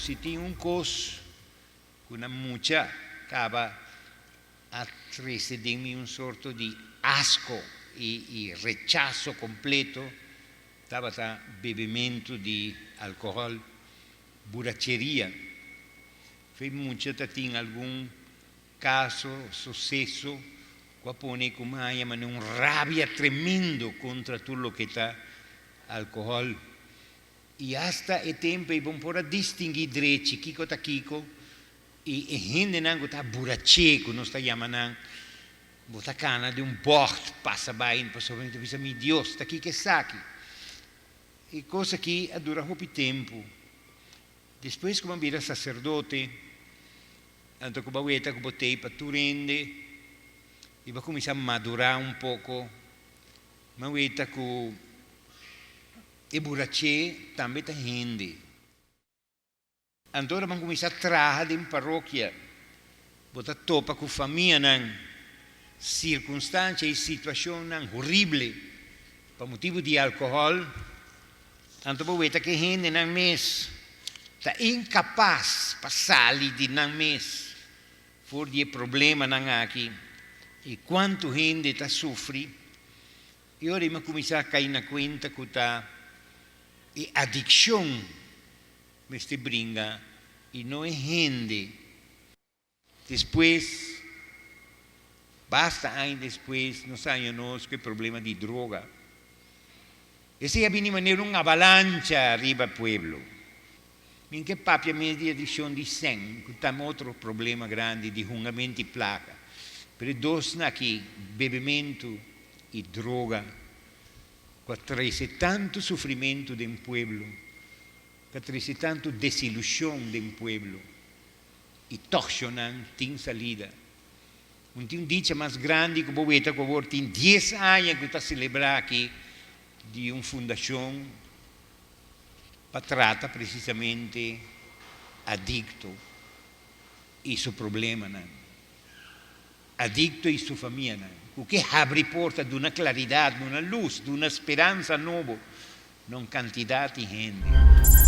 se tinha um cos com uma mucha acaba a precedermi um sorto de asco e rechazo completo, estava a bebimento de álcool, borracheria. Foi mucha tinha algum caso, sucesso, quapone come ma un rabbia tremendo contra tutto che sta alcohol. E hasta e tempo e bon pora distingui dreci, kiko ta kiko, e gente nango ta buracheco, non sta chiamando, bota cana di un port, passa bene, passa bene, visa mi Dios, sta chi che sacchi. E cosa che dura poco tempo. Depois come vira sacerdote, tanto come avete che botei per turende, e va cominciare a maturare un poco, ma avete che e burache também ta gente. Allora, quando cominciare a trarre in parrocchia, bota topa con famiglia, circostanze e situazioni orribili, per motivo di alcol, tanto vedete che gente non mes, sta incapaz passare di non mes, fuori di problema non ha qui, e quanto gente sta soffri, e ora mi cominciare a caire in conta che sta e addiction me ste bringa e noi gente depois basta anni depois non sanno che problema di droga e se abbiamo maniera un'avalancha arriva al pueblo minché papia me di addiction di sangue che altro problema grande di hungamenti placa per dosna che bevimento e droga que tanto sofrimento de pueblo, que tanto desilusão de pueblo, e torcionam tem salida. Tem um dia mais grande que o que agora tem 10 anos que está a celebrar aqui de uma fundação para tratar precisamente adicto e seu problema, adicto e sua família. O che abre porta di una clarità, di una luce, di una speranza nuova, non quantità di gente.